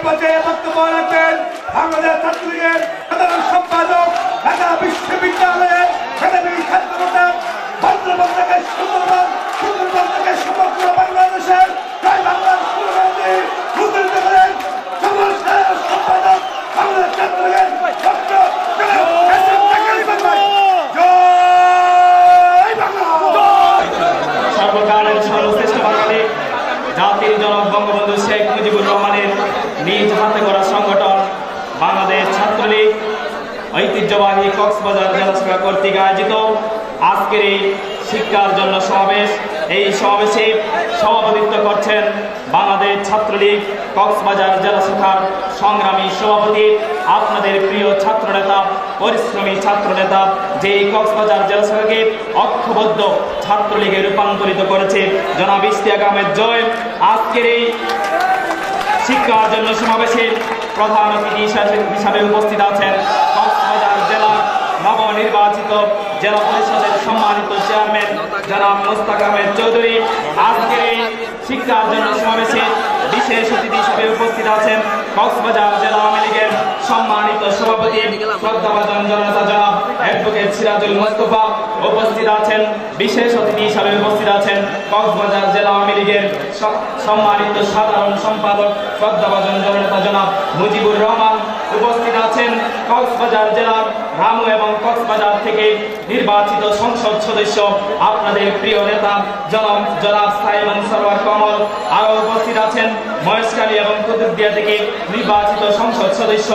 পর্যায়ে বক্তব্য রাখবেন বাংলাদেশ ছাত্রলীগের সাধারণ সম্পাদক, ঢাকা বিশ্ববিদ্যালয়ের একাডেমিক ছাত্র নেতা, সুন্দরবন থেকে সমগ্র বাংলাদেশের জয় বাংলার স্লোগানে মুদ্রিত করেন সর্বশেষ সম্পাদক বাংলাদেশ ছাত্রলীগের ডক্টর সর্বকালের সর্বশ্রেষ্ঠ বাঙালি জাতির জনক বঙ্গবন্ধু শেখ মুজিবুর রহমানের নিজ হাতে গড়া সংগঠন বাংলাদেশ ছাত্রলীগ ঐতিহ্যবাহী কক্সবাজার জেলা শাখা কর্তৃক আয়োজিত আজকের এই শিক্ষার জন্য সমাবেশ। এই সমাবেশে সভাপতিত্ব করছেন বাংলাদেশ ছাত্রলীগ কক্সবাজার জেলা শাখার সংগ্রামী সভাপতি, আপনাদের প্রিয় ছাত্রনেতা, পরিশ্রমী ছাত্রনেতা, যে কক্সবাজার জেলা শাখাকে ঐক্যবদ্ধ ছাত্রলীগে রূপান্তরিত করেছে, জনাব ইশতিয়াক আহমেদ জয়। আজকের এই শিক্ষার জন্য সমাবেশে প্রধান অতিথি হিসাবে উপস্থিত আছেন কক্সবাজার জেলার নবনির্বাচিত জেলা পরিষদের সম্মানিত চেয়ারম্যান জনাব মুশতাক আহমেদ চৌধুরী। আজকের এই শিক্ষার জন্য সমাবেশে বিশেষ অতিথি হিসেবে উপস্থিত আছেন কক্সবাজার জেলা আওয়ামী লীগের সম্মানিত সভাপতি শ্রদ্ধাভাজন জননেতা জনাব অ্যাডভোকেট সিরাজুল মুস্তাফা। উপস্থিত আছেন বিশেষ অতিথি হিসাবে উপস্থিত আছেন কক্সবাজার জেলা আওয়ামী লীগের সম্মানিত সাধারণ সম্পাদক শ্রদ্ধাভাজন জননেতা জনাব মুজিবুর রহমান। উপস্থিত আছেন কক্সবাজার জেলার রামু এবং কক্সবাজার থেকে নির্বাচিত সংসদ সদস্য, আপনাদের প্রিয় নেতা জনাব সাইমন সরওয়ার কমল। আরও উপস্থিত আছেন মহেশখালী এবং কুতুবদিয়া থেকে নির্বাচিত সংসদ সদস্য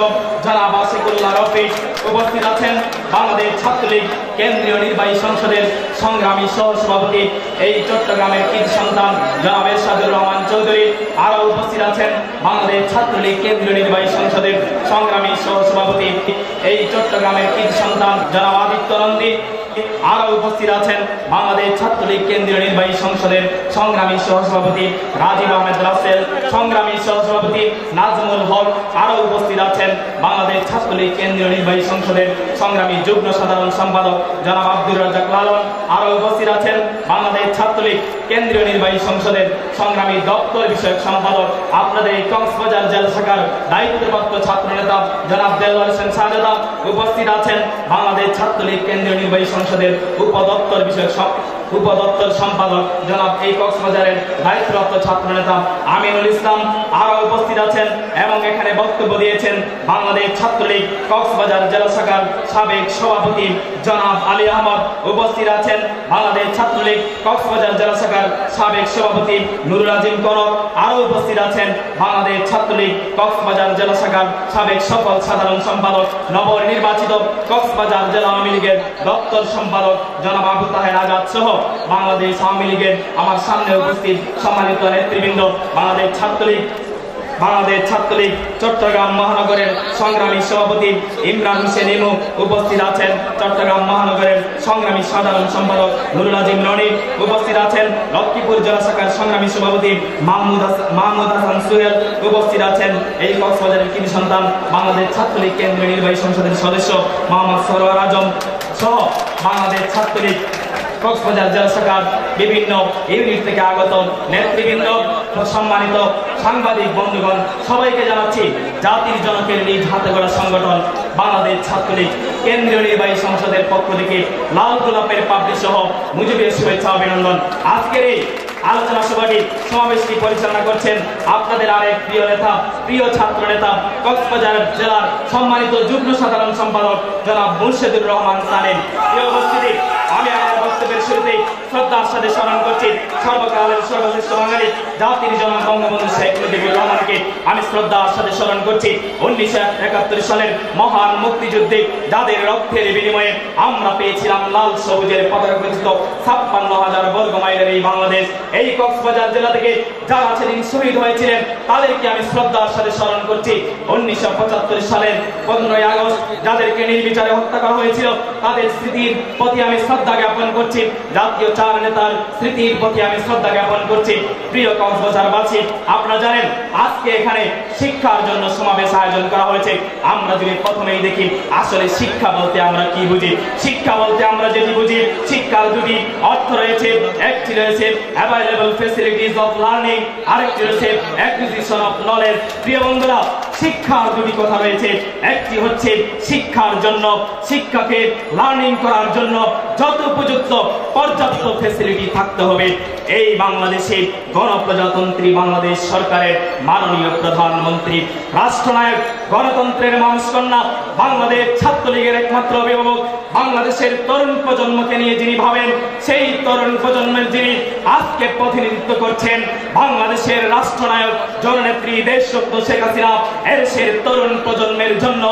জনাব আশিকুল্লাহ রফিক। উপস্থিত আছেন বাংলাদেশ ছাত্রলীগ কেন্দ্রীয় নির্বাহী সংসদের সংগ্রামী সহসভাপতি, এই চট্টগ্রামের কৃতি সন্তান জনাব এরশাদুর রহমান চৌধুরী। আরও উপস্থিত আছেন বাংলাদেশ ছাত্রলীগ কেন্দ্রীয় নির্বাহী সংসদের সংগ্রামী সহসভাপতি, এই চট্টগ্রামের কৃতি সন্তান জনাব আদিত্য নন্দী। আরও উপস্থিত আছেন বাংলাদেশ ছাত্রলীগ কেন্দ্রীয় নির্বাহী সংসদের সংগ্রামী সহসভাপতি রাজীব আহমেদ রাসেল, সংগ্রামী সহসভাপতি নাজমুল হক। আরও উপস্থিত আছেন বাংলাদেশ ছাত্রলীগ কেন্দ্রীয় নির্বাহী সংসদের সংগ্রামী যুগ্ম সাধারণ সম্পাদক জনাব আব্দুর রাজ্জাক লালন। আরও উপস্থিত আছেন বাংলাদেশ ছাত্রলীগ কেন্দ্রীয় নির্বাহী সংসদের সংগ্রামী দপ্তর বিষয়ক সম্পাদক, আপনাদের এই কক্সবাজার জেলা শাখার দায়িত্বপ্রাপ্ত ছাত্র নেতা জনাব দেলোয়ার হোসেন শাহজাদা। উপস্থিত আছেন বাংলাদেশ ছাত্রলীগ কেন্দ্রীয় নির্বাহী সংসদের উপদপ্তর বিষয়ক উপদপ্তর সম্পাদক জনাব এই কক্সবাজারের দায়িত্বপ্রাপ্ত ছাত্র নেতা আমিনুল ইসলাম। আরও উপস্থিত আছেন এবং এখানে বক্তব্য দিয়েছেন বাংলাদেশ ছাত্রলীগ কক্সবাজার জেলা শাখার সাবেক সভাপতি জনাব আলী আহমদ। উপস্থিত আছেন বাংলাদেশ ছাত্রলীগ কক্সবাজার জেলা শাখার সাবেক সভাপতি নুরুল আজিম কনক। আরও উপস্থিত আছেন বাংলাদেশ ছাত্রলীগ কক্সবাজার জেলা শাখার সাবেক সফল সাধারণ সম্পাদক নবনির্বাচিত কক্সবাজার জেলা আওয়ামী লীগের দপ্তর সম্পাদক জনাব আবু তাহের আজাদ সহ বাংলাদেশ আওয়ামী লীগের আমার সামনে উপস্থিত সম্মানিত নেতৃবৃন্দ। বাংলাদেশ ছাত্রলীগ চট্টগ্রাম মহানগরের সংগ্রামী সভাপতি ইমরান হোসেন ইমু। উপস্থিত আছেন চট্টগ্রাম মহানগরের সংগ্রামী সাধারণ সম্পাদক নুরুল আজিম রনি। উপস্থিত আছেন লক্ষ্মীপুর জেলা শাখার সংগ্রামী সভাপতি মাহমুদ হাসান সুহেল। উপস্থিত আছেন এই কক্সবাজারের কৃতি সন্তান বাংলাদেশ ছাত্রলীগ কেন্দ্রীয় নির্বাহী সংসদের সদস্য মোহাম্মদ সরওয়ার আজম সহ বাংলাদেশ ছাত্রলীগ কক্সবাজার জেলা শাখার বিভিন্ন ইউনিট থেকে আগত নেতৃবৃন্দ, সম্মানিত সাংবাদিক বন্ধুগণ, সবাইকে জানাচ্ছি জাতির জনকের নিজ হাতে গড়া সংগঠন বাংলাদেশ ছাত্রলীগ কেন্দ্রীয় নির্বাহী সংসদের পক্ষ থেকে লাল গোলাপের পাপড়ি সহ মুজিবের শুভেচ্ছা অভিনন্দন। আজকের এই আলোচনা সমাবেশটি পরিচালনা করছেন আপনাদের আরেক প্রিয় নেতা, প্রিয় ছাত্র নেতা, কক্সবাজার জেলার সম্মানিত যুগ্ম সাধারণ সম্পাদক জনাব মুর্শেদুর রহমান সালেম। প্রিয় উপস্থিতি, আমি আমার বক্তব্যের শুরুতেই শ্রদ্ধার সাথে স্মরণ করছি সর্বকালের সর্বশ্রেষ্ঠ বাঙালি জাতির জনক বঙ্গবন্ধু শেখ মুজিবুর রহমানকে। আমি শ্রদ্ধার সাথে স্মরণ করছি 1971 সালের মহান মুক্তিযুদ্ধে যাদের রক্তের বিনিময়ে আমরা পেয়েছিলাম লাল সবুজের পতাকা খচিত 56,000 বর্গ মাইলের এই বাংলাদেশ। এই কক্সবাজার জেলা থেকে যারা সেদিন শহীদ হয়েছিলেন তাদেরকে আমি শ্রদ্ধার সাথে স্মরণ করছি। 1975 সালের 15ই আগস্ট যাদেরকে নির্বিচারে হত্যা করা হয়েছিল তাদের স্মৃতির প্রতি আমি শ্রদ্ধা জ্ঞাপন করছি। জাতীয় চার নেতার স্মৃতির প্রতি আমি শ্রদ্ধা জ্ঞাপন করছি। প্রিয় কক্সবাজারবাসী, আপনারা জানেন আজকে আজকে এখানে শিক্ষার জন্য সমাবেশ আয়োজন করা হয়েছে। আমরা যদি প্রথমেই দেখি আসলে শিক্ষা বলতে আমরা কি বুঝি। শিক্ষা বলতে আমরা যেটি বুঝি, শিক্ষার দুটি অর্থ রয়েছে। একটি রয়েছে অ্যাভেলেবল ফ্যাসিলিটিস অফ লার্নিং, আরেকটি রয়েছে অ্যাকুইজিশন অফ নলেজ। প্রিয় বন্ধুরা, শিক্ষার দুটি কথা রয়েছে। একটি হচ্ছে শিক্ষার জন্য, শিক্ষাকে লার্নিং করার জন্য যত উপযুক্ত পর্যাপ্ত ফ্যাসিলিটি থাকতে হবে। এই বাংলাদেশে গণপ্রজাতন্ত্রী বাংলাদেশ সরকারের মাননীয় প্রধানমন্ত্রী, রাষ্ট্রনায়ক, গণতন্ত্রের মানুষ কন্যা, বাংলাদেশ ছাত্রলীগের একমাত্র অভিভাবক, বাংলাদেশের তরুণ প্রজন্মকে নিয়ে যিনি ভাবেন, সেই তরুণ প্রজন্মের যিনি আজকে প্রতিনিধিত্ব করছেন, বাংলাদেশের রাষ্ট্রনায়ক জননেত্রী দেশরত্ন শেখ হাসিনা, এদেশের তরুণ প্রজন্মের জন্য,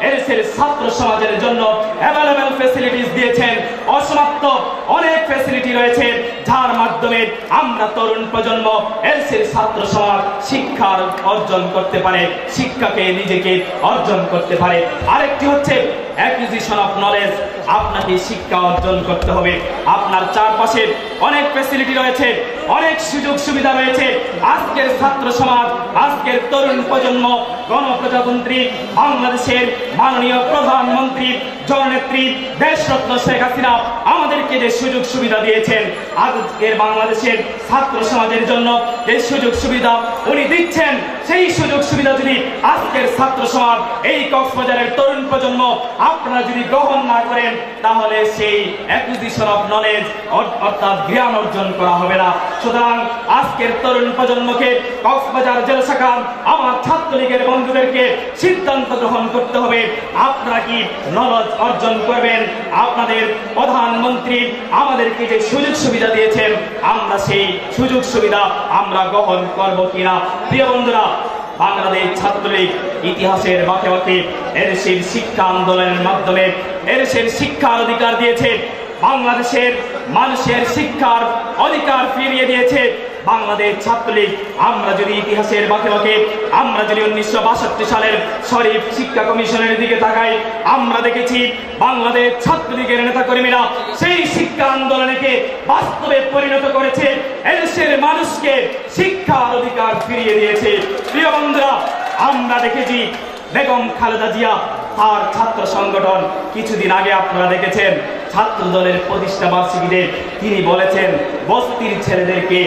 এদেশের ছাত্র সমাজের জন্য অ্যাভেলেবল ফ্যাসিলিটিস দিয়েছেন। অসমাপ্ত অনেক ফ্যাসিলিটি রয়েছে, যার মাধ্যমে আমরা তরুণ প্রজন্ম, এদেশের ছাত্র সমাজ শিক্ষার অর্জন করতে পারে, শিক্ষাকে নিজেকে অর্জন করতে পারে। আরেকটি হচ্ছে অ্যাকুইজিশন অফ নলেজ। আপনাকে শিক্ষা অর্জন করতে হবে। আপনার চারপাশে অনেক ফ্যাসিলিটি রয়েছে, অনেক সুযোগ সুবিধা রয়েছে। আজকের ছাত্র সমাজ, আজকের তরুণ প্রজন্ম, গণপ্রজাতন্ত্রী বাংলাদেশের মাননীয় প্রধানমন্ত্রী জননেত্রী দেশরত্ন শেখ হাসিনা আমাদেরকে যে সুযোগ সুবিধা দিয়েছেন, আজকের বাংলাদেশের ছাত্র সমাজের জন্য যে সুযোগ সুবিধা উনি দিচ্ছেন, সেই সুযোগ সুবিধা যদি আজকের ছাত্র সমাজ, এই কক্সবাজারের তরুণ প্রজন্ম আপনারা যদি গ্রহণ না করেন, তাহলে সেই অ্যাকুইজিশন অফ নলেজ অর্থাৎ জ্ঞান অর্জন করা হবে না। সুতরাং আজকের তরুণ প্রজন্মকে, কক্সবাজার জেলা শাখা আমার ছাত্রলীগের বন্ধুদেরকে সিদ্ধান্ত গ্রহণ করতে হবে। আপনারা কি নলেজ অর্জন করবেন? আপনাদের প্রধানমন্ত্রী আমাদেরকে যে সুযোগ সুবিধা দিয়েছেন, আমরা সেই সুযোগ সুবিধা আমরা গ্রহণ করব কিনা? প্রিয় বন্ধুরা, বাংলাদেশ ছাত্রলীগ ইতিহাসের বাঁকে বাঁকে এদেশের শিক্ষা আন্দোলনের মাধ্যমে এদেশের শিক্ষার অধিকার দিয়েছে, বাংলাদেশের মানুষের শিক্ষার অধিকার ফিরিয়ে দিয়েছে। বাংলাদেশ ছাত্রলীগ আমরা যদি ইতিহাসের বাঁকে বাঁকে আমরা যদি 1962 সালের শরীফ শিক্ষা কমিশনের দিকে তাকাই, আমরা দেখেছি বাংলাদেশ ছাত্রলীগের নেতাকর্মীরা সেই শিক্ষা আন্দোলনকে বাস্তবে পরিণত করেছে, এদেশের মানুষকে শিক্ষার অধিকার ফিরিয়ে দিয়েছে। প্রিয় বন্ধুরা, আমরা দেখেছি বেগম খালেদা জিয়া তার ছাত্র সংগঠন, কিছুদিন আগে আপনারা দেখেছেন ছাত্র দলের প্রতিষ্ঠা বার্ষিকীতে তিনি বলেছেন বস্তির ছেলেদেরকে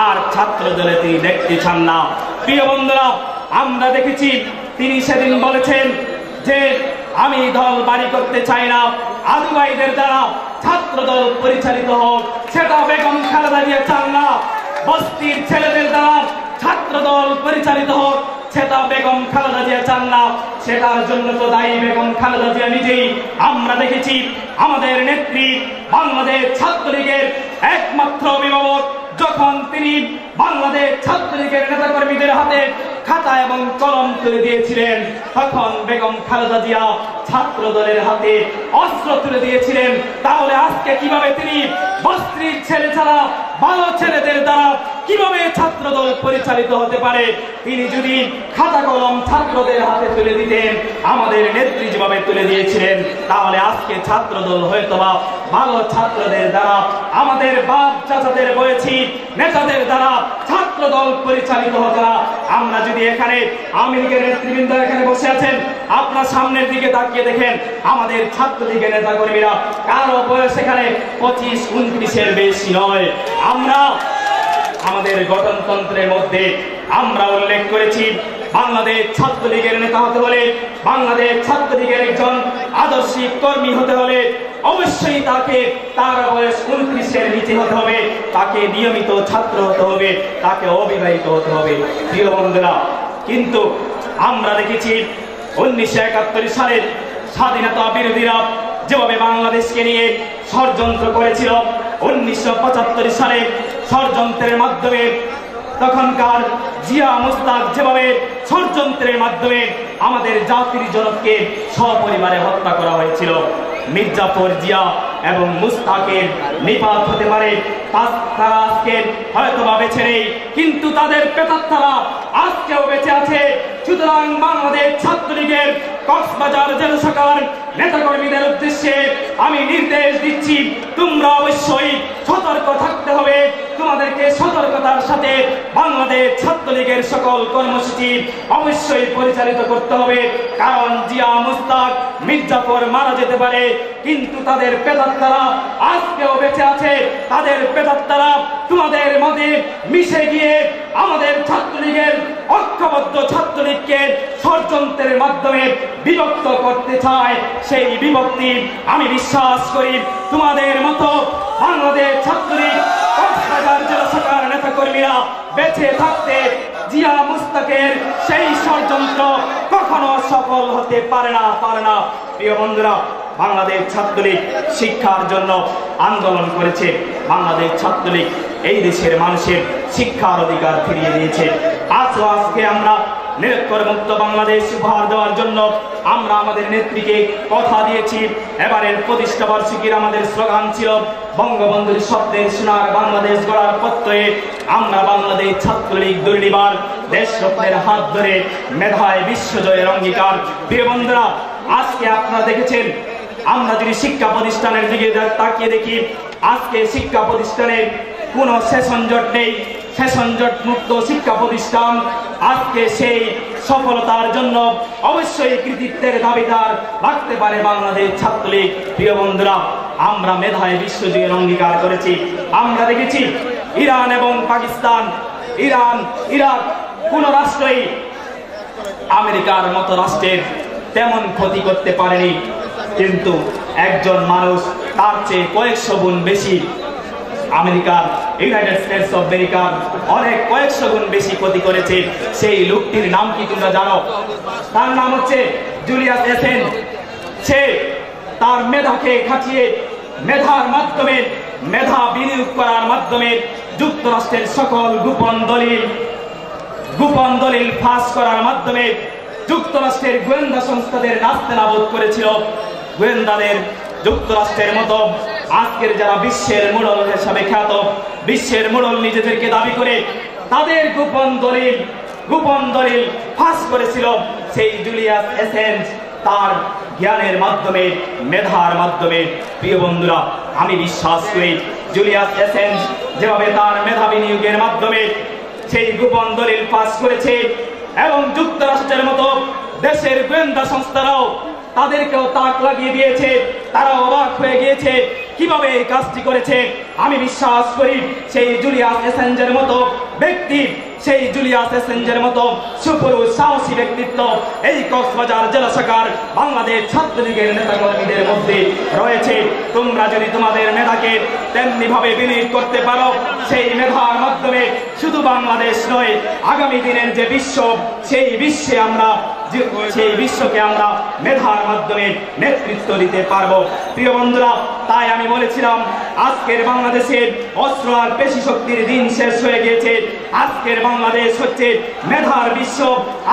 আর ছাত্র দলে তিনি দেখতে চান না। প্রিয় বন্ধুরা, আমরা দেখেছি তিনি সেদিন বলেছেন যে আমি দল বাড়ি করতে চাই না, আদিবাসীদের দ্বারা ছাত্র দল পরিচালিত হোক, সেটা বেগম খালেদা জিয়া চান না। বস্তির ছেলেদের দ্বারা ছাত্র দল পরিচালিত হোক, সেটা বেগম খালেদা জিয়া চান না। সেটার জন্য তো দায়ী বেগম খালেদা জিয়া নিজেই। আমরা দেখেছি আমাদের নেত্রী বাংলাদেশ ছাত্রলীগের একমাত্র অভিভাবক, যখন তিনি বাংলাদেশ ছাত্রলীগের নেতাকর্মীদের হাতে খাতা এবং কলম তুলে দিয়েছিলেন, তখন বেগম খালেদা জিয়া ছাত্র দলের হাতে অস্ত্র তুলে দিয়েছিলেন। তাহলে আজকে কিভাবে তিনি বস্তির ছেলে ছাড়া ভালো ছেলেদের দ্বারা কিভাবে ছাত্র দল পরিচালিত হতে পারে? তিনি যদি খাতা কলম ছাত্রদের হাতে তুলে দিতেন, আমাদের নেত্রী যেভাবে তুলে দিয়েছিলেন, তাহলে আজকে ছাত্র দল হয়তোবা ভালো ছাত্রদের দ্বারা, আমাদের বাপ চাচাদের বয়সী নেতাদের দ্বারা ছাত্র দল পরিচালিত হতো না। আমরা যদি এখানে আওয়ামী লীগের নেতৃবৃন্দ এখানে বসে আছেন, আপনার সামনের দিকে তাকিয়ে দেখেন আমাদের ছাত্রলীগের নেতা কর্মীরা কারো বয়স এখানে 25-29-এর বেশি নয়। আমরা আমাদের গঠনতন্ত্রের মধ্যে আমরা উল্লেখ করেছি বাংলাদেশ ছাত্রলীগের নেতা হতে হলে, বাংলাদেশ ছাত্রলীগের একজন আদর্শিক কর্মী হতে হলে অবশ্যই তাকে তার বয়স 29-এর নিচে হতে হবে, তাকে নিয়মিত ছাত্র হতে হবে, তাকে অবিবাহিত হতে হবে। প্রিয় বন্ধুরা, কিন্তু আমরা দেখেছি 1971 সালের স্বাধীনতা বিরোধীরা যেভাবে বাংলাদেশকে নিয়ে ষড়যন্ত্র করেছিল, 1975 সালে ষড়যন্ত্রের মাধ্যমে তখনকার জিয়া মুস্তাক যেভাবে ষড়যন্ত্রের মাধ্যমে আমাদের জাতির জনককে সপরিবারে হত্যা করা হয়েছিল, মির্জাফর, জিয়া এবং মুস্তাকের নিপাত হতে পারে। তারা আজকে হয়তো বা বেঁচে নেই, কিন্তু তাদের প্রেতাত্মারা আজকেও বেঁচে আছে। সুতরাং সুতরাং বাংলাদেশ ছাত্রলীগের কক্সবাজার জেলা শাখার নেতাকর্মীদের উদ্দেশ্যে আমি নির্দেশ দিচ্ছি, তোমরা অবশ্যই সতর্ক থাকতে হবে। তোমাদেরকে সতর্কতার সাথে বাংলাদেশ ছাত্রলীগের সকল কর্মসূচি অবশ্যই পরিচালিত করতে হবে। কারণ জিয়া, মুস্তাক, মির্জাফর মারা যেতে পারে, কিন্তু তাদের প্রেতাত্মারা আজকেও বেঁচে আছে। তাদের প্রেতাত্মারা তোমাদের মধ্যে মিশে গিয়ে আমাদের ছাত্রলীগের ঐক্যবদ্ধ ছাত্রলীগকে ষড়যন্ত্রের মাধ্যমে বিভক্ত করতে চায়। সেই বিভক্তি আমি বিশ্বাস করি তোমাদের মতো বাংলাদেশ ছাত্রলীগ কক্সবাজার জেলা শাখার নেতাকর্মীরা বেঁচে থাকতে জিয়া, মুস্তাকের সেই ষড়যন্ত্র কখনো সফল হতে পারে না। প্রিয় বন্ধুরা, বাংলাদেশ ছাত্রলীগ শিক্ষার জন্য আন্দোলন করেছে। বাংলাদেশ ছাত্রলীগ এই দেশের মানুষের শিক্ষার অধিকার ফিরিয়ে দিয়েছে। আজকে আমরা নিরক্ষর মুক্ত বাংলাদেশ উপহার দেওয়ার জন্য আমরা আমাদের নেত্রীকে কথা দিয়েছি। এবারের প্রতিষ্ঠা বার্ষিকীর আমাদের স্লোগান ছিল বঙ্গবন্ধুর স্বপ্নের সোনার বাংলাদেশ গড়ার পত্রে আমরা বাংলাদেশ ছাত্রলীগ দুর্নিবার দেশ স্বপ্নের হাত ধরে মেধায় বিশ্বজয়ের অঙ্গীকার। প্রিয় বন্ধুরা, আজকে আপনারা দেখেছেন, আমরা যদি শিক্ষা প্রতিষ্ঠানের দিকে তাকিয়ে দেখি, আজকে শিক্ষা প্রতিষ্ঠানের কোনো সেশন জট নেই। সেশন জট মুক্ত শিক্ষা প্রতিষ্ঠান আজকে সেই সফলতার জন্য অবশ্যই কৃতিত্বের দাবিদার রাখতে পারে বাংলাদেশ ছাত্রলীগ। প্রিয় বন্ধুরা, আমরা মেধায় বিশ্বজয়ের অঙ্গীকার করেছি। আমরা দেখেছি ইরান এবং পাকিস্তান, ইরান, ইরাক কোন রাষ্ট্রই আমেরিকার মতো রাষ্ট্রের তেমন ক্ষতি করতে পারেনি, কিন্তু একজন মানুষ তার চেয়ে কয়েকশো গুণ বেশি আমেরিকার, ইউনাইটেড স্টেটস অফ আমেরিকার অনেক কয়েকশো গুণ বেশি ক্ষতি করেছে। সেই লোকটির নাম কি তোমরা জানো? তার নাম হচ্ছে জুলিয়াস অ্যাসেঞ্জ। সে তার মেধাকে খাটিয়ে, মেধার মাধ্যমে, মেধা বিনিয়োগ করার মাধ্যমে যুক্তরাষ্ট্রের সকল গোপন দলিল ফাঁস করার মাধ্যমে যুক্তরাষ্ট্রের গোয়েন্দা সংস্থাদের নাস্তানাবুদ করেছিল। গোয়েন্দাদের যুক্তরাষ্ট্রের মতো আজকের যারা বিশ্বের মোড়ল হিসাবে খ্যাত, বিশ্বের মোড়ল নিজেদেরকে দাবি করে তাদের গোপন দলিল ফাঁস করেছিল সেই জুলিয়াস অ্যাসেঞ্জ তার জ্ঞানের মাধ্যমে, মেধার মাধ্যমে। প্রিয় বন্ধুরা, আমি বিশ্বাস করি জুলিয়াস অ্যাসেঞ্জ যেভাবে তার মেধা বিনিয়োগের মাধ্যমে সেই গোপন দলিল ফাঁস করেছে, এবং যুক্তরাষ্ট্রের মতো দেশের গোয়েন্দা সংস্থারাও তাদেরকেও তাক লাগিয়ে দিয়েছে, তারা অবাক হয়ে গিয়েছে কিভাবে এই কাজটি করেছে। আমি বিশ্বাস করি সেই জুলিয়াস অ্যাসেঞ্জের মতো ব্যক্তি, সেই জুলিয়াস অ্যাসেঞ্জের মতো সুপুরুষ সাহসী ব্যক্তিত্ব এই কক্সবাজার জেলা শাখার বাংলাদেশ ছাত্রলীগের নেতাকর্মীদের মধ্যে রয়েছে। তোমরা যদি তোমাদের মেধাকে তেমনি ভাবে বিনিয়োগ করতে পারো, সেই মেধার মাধ্যমে শুধু বাংলাদেশ নয়, আগামী দিনের যে বিশ্ব, সেই বিশ্বকে আমরা মেধার মাধ্যমে নেতৃত্ব দিতে পারবো। প্রিয় বন্ধুরা, তাই আমি বলেছিলাম আজকের বাংলাদেশের অস্ত্র আর পেশি শক্তির দিন শেষ হয়ে গিয়েছে। আজকের বাংলাদেশ হচ্ছে মেধার বিশ্ব।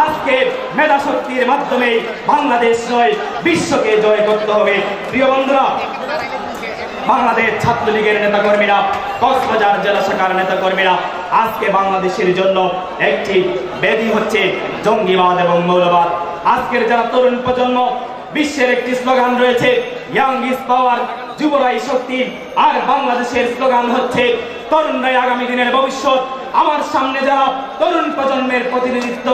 আজকে মেধা শক্তির মাধ্যমে বাংলাদেশ নয়, বিশ্বকে জয় করতে হবে। প্রিয় বন্ধুরা, বাংলাদেশ ছাত্রলীগের নেতাকর্মীরা, কক্সবাজার জেলা শাখার নেতাকর্মীরা আজকে বাংলাদেশের জন্য একটি ব্যাধি হচ্ছে জঙ্গিবাদ এবং মৌলবাদ। আজকের যারা তরুণ প্রজন্ম, বিশ্বের একটি স্লোগান রয়েছে ইয়াং ইজ পাওয়ার, যুবরাই শক্তি, আর বাংলাদেশের স্লোগান হচ্ছে তরুণরাই আগামী দিনের ভবিষ্যৎ। আমার সামনে যারা তরুণ প্রজন্মের প্রতিনিধিত্ব,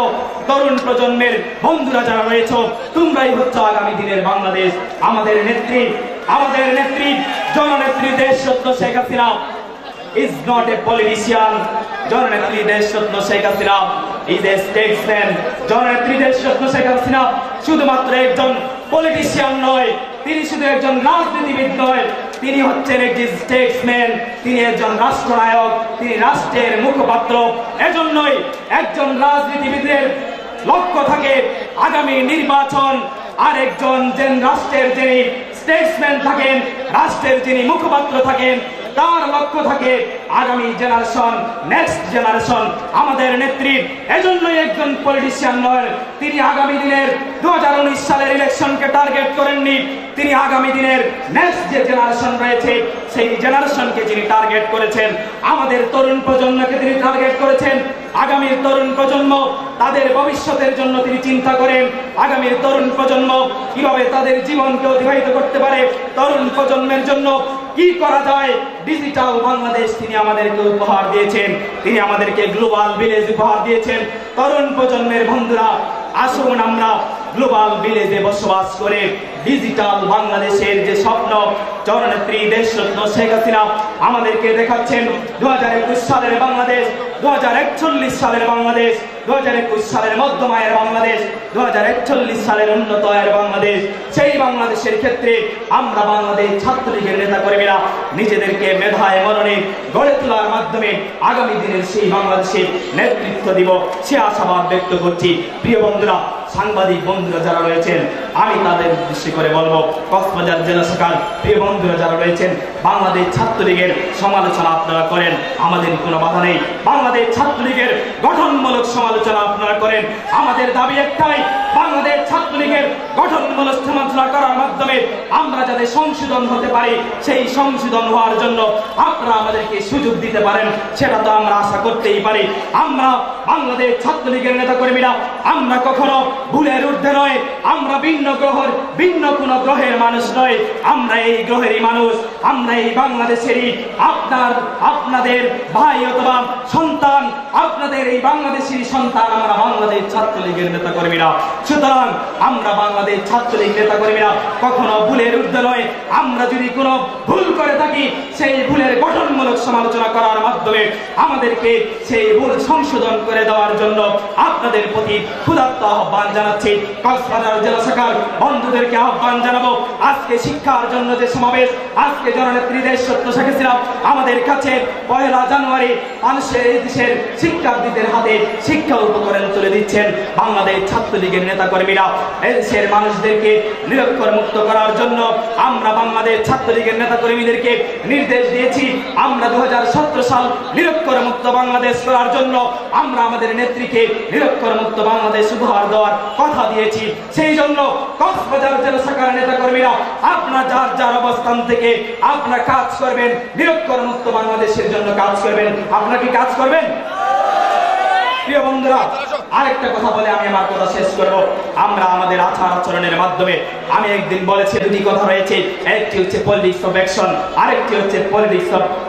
তরুণ প্রজন্মের বন্ধুরা যারা রয়েছে, তোমরাই হচ্ছে আগামী দিনের বাংলাদেশ। আমাদের নেত্রী জননেত্রী দেশরত্ন Sheikh Hasina is not a politician. জননেত্রী দেশরত্ন Sheikh Hasina is a statesman. জননেত্রী দেশরত্ন শেখ হাসিনা শুধুমাত্র একজন পলিটিশিয়ান নয়, তিনি শুধু একজন রাজনীতিবিদ নয়, তিনি হচ্ছেন একজন স্টেটসম্যান, তিনি একজন রাষ্ট্রনায়ক, তিনি রাষ্ট্রের মুখপাত্র। এজন্যই একজন রাজনীতিবিদের লক্ষ্য থাকে আগামী নির্বাচন, আর একজন রাষ্ট্রের যিনি স্টেটসম্যান থাকেন, রাষ্ট্রের যিনি মুখপাত্র থাকেন, তার লক্ষ্য থাকে আগামী জেনারেশন, নেক্সট জেনারেশন আমাদের নেত্রী। এজন্যই একজন পলিটিশিয়ান নয়, তিনি আগামী দিনের 2019 সালের ইলেকশনকে টার্গেট করেননি, তিনি আগামী দিনের নেক্সট যে জেনারেশন রয়েছে সেই জেনারেশনকে যিনি টার্গেট করেছেন, আমাদের তরুণ প্রজন্মকে তিনি টার্গেট করেছেন। আগামীর তরুণ প্রজন্ম তাদের ভবিষ্যতের জন্য তিনি চিন্তা করেন, আগামীর তরুণ প্রজন্ম কিভাবে তাদের জীবনকে অতিবাহিত করতে পারে, তরুণ প্রজন্মের জন্য কি করা যায়। ডিজিটাল বাংলাদেশ তিনি আমাদেরকে উপহার দিয়েছেন, তিনি আমাদেরকে গ্লোবাল ভিলেজ উপহার দিয়েছেন। তরুণ প্রজন্মের বন্ধুরা, আসুন আমরা গ্লোবাল ভিলেজে বসবাস করে ডিজিটাল বাংলাদেশের যে স্বপ্ন জননেত্রী দেশরত্ন শেখ হাসিনা আমাদেরকে দেখাচ্ছেন, 2021 সালের বাংলাদেশ, 2041 সালের বাংলাদেশ, 2021 সালের মধ্যম আয়ের বাংলাদেশ, 2041 সালের উন্নত আয়ের বাংলাদেশ, সেই বাংলাদেশের ক্ষেত্রে আমরা বাংলাদেশ ছাত্রলীগের নেতা কর্মীরা নিজেদেরকে মেধায় মননে গড়ে তোলার মাধ্যমে আগামী দিনের সেই বাংলাদেশের নেতৃত্ব দিব, সে আশাবাদ ব্যক্ত করছি। প্রিয় বন্ধুরা, সাংবাদিক বন্ধুরা যারা রয়েছেন, আমি তাদের উদ্দেশ্য করে বলবো, কক্সবাজার জেলা শাখার প্রিয় বন্ধুরা যারা রয়েছেন, বাংলাদেশ ছাত্রলীগের সমালোচনা আপনারা করেন, আমাদের কোনো বাধা নেই। বাংলাদেশ ছাত্রলীগের গঠনমূলক সমালোচনা আপনারা করেন, আমাদের দাবি একটাই, বাংলাদেশ ছাত্রলীগের গঠনমূলক সমালোচনা করার মাধ্যমে আমরা যাতে সংশোধন হতে পারি, সেই সংশোধন হওয়ার জন্য আপনারা আমাদেরকে সুযোগ দিতে পারেন, সেটা তো আমরা আশা করতেই পারি। আমরা বাংলাদেশ ছাত্রলীগের নেতা কর্মীরা আমরা কখনো ভুলের ঊর্ধ্বে নয়, আমরা ভিন্ন কোনো গ্রহের মানুষ নয়, আমরা এই গ্রহেরই মানুষ, আমরা এই বাংলাদেশেরই আপনাদের ভাই অথবা সন্তান, আপনাদের এই বাংলাদেশেরই সন্তান, আমরা বাংলাদেশ ছাত্রলীগের নেতা কর্মীরা। সুতরাং আমরা বাংলাদেশ ছাত্রলীগ নেতা কর্মীরা কখনো ভুলের ঊর্ধ্বে নয়, আমরা যদি কোনো ভুল করে থাকি সেই ভুলের গঠনমূলক সমালোচনা করার মাধ্যমে আমাদেরকে সেই ভুল সংশোধন করে দেওয়ার জন্য আপনাদের প্রতি ক্ষুধার্ত আহ্বান জানাচ্ছি। কক্সবাজার জেলা শাখার বন্ধুদেরকে আহ্বান জানাবো, আজকে শিক্ষার জন্য যে সমাবেশ, আজকে জননেত্রী দেশরত্ন শেখ হাসিনা আমাদের কাছে 1 জানুয়ারি মানুষের এই দেশের শিক্ষার্থীদের হাতে শিক্ষা উপকরণ তুলে দিচ্ছেন। বাংলাদেশ ছাত্রলীগের নেতা কর্মীরা এই দেশের মানুষদেরকে নিরক্ষর মুক্ত করার জন্য আমরা বাংলাদেশ ছাত্রলীগের নেতা কর্মীদেরকে নির্দেশ দিয়েছি, আমরা 2017 সাল নিরক্ষর মুক্ত বাংলাদেশ করার জন্য আমরা আমাদের নেত্রীকে নিরক্ষর মুক্ত বাংলাদেশ উপহার দেওয়ার কথা দিয়েছি। সেই জন্য কক্সবাজার জেলা শাখার নেতা কর্মীরা আপনারা যার যার অবস্থান থেকে আপনারা কাজ করবেন, নিরক্ষর মুক্ত বাংলাদেশের জন্য কাজ করবেন। আপনারা কি কাজ করবেন? প্রিয় বন্ধুরা, আরেকটা কথা বলে আমি আমার কথা শেষ করব। আমরা আমাদের আচার আচরণের মাধ্যমে, আমি একদিন বলেছি দুটি কথা রয়েছে, একটি হচ্ছে পলিটিক্স অফ অ্যাকশন, আরেকটি হচ্ছে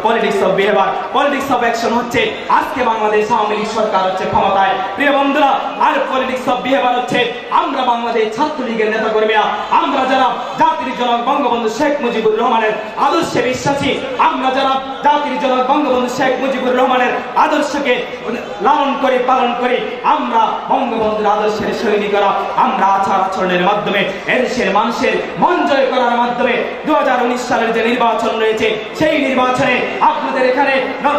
politics of behaviour. Politics of action হচ্ছে আজকে বাংলাদেশ আওয়ামী লীগ সরকার হচ্ছে ক্ষমতায়, প্রিয় বন্ধুরা, আর পলিটিক্স অফ বিহেভিয়ার হচ্ছে আমরা বাংলাদেশ ছাত্রলীগের নেতা কর্মীরা, আমরা যারা জাতির জনক বঙ্গবন্ধু শেখ মুজিবুর রহমানের আদর্শে বিশ্বাসী, আমরা যারা জাতির জনক বঙ্গবন্ধু শেখ মুজিবুর রহমানের আদর্শকে লালন করি, পালন করি, আমরা বঙ্গবন্ধুর আদর্শের সৈনিকরা, আমরা আচার আচরণের মাধ্যমে এদেশের মানুষের মন জয় করার মাধ্যমে 2019 সালের যে নির্বাচন রয়েছে সেই নির্বাচনে আপনাদের এখানে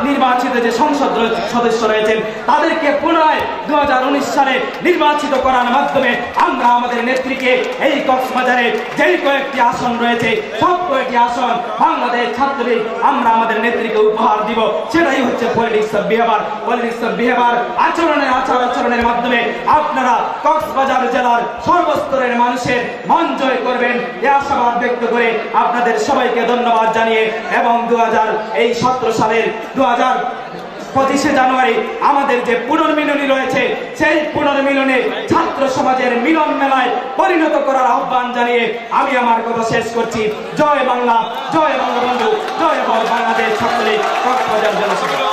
নির্বাচিত যে সংসদ সদস্য রয়েছেন তাদেরকে পুনরায় 2019 সালে নির্বাচিত করার মাধ্যমে আমরা আমাদের নেত্রীকে এই কক্সবাজারে যেই কয়েকটি আসন রয়েছে সব কয়েকটি আসন বাংলাদেশ ছাত্রলীগ আমরা আমাদের নেত্রীকে উপহার দিব। সেটাই হচ্ছে politics of behaviour. Politics of behaviour আচার আচরণের মাধ্যমে আপনারা কক্সবাজার জেলার সর্বস্তরের মানুষের মন জয় করবেন, এই আশাবাদ ব্যক্ত করে আপনাদের সবাইকে ধন্যবাদ জানিয়ে এবং 2017 সালের 25 জানুয়ারি আমাদের যে পুনর্মিলনী রয়েছে সেই পুনর্মিলনে ছাত্র সমাজের মিলন মেলায় পরিণত করার আহ্বান জানিয়ে আমি আমার কথা শেষ করছি। জয় বাংলা, জয় বঙ্গবন্ধু, জয় বাংলাদেশ ছাত্রলীগ, কক্সবাজার জেলা শাখা।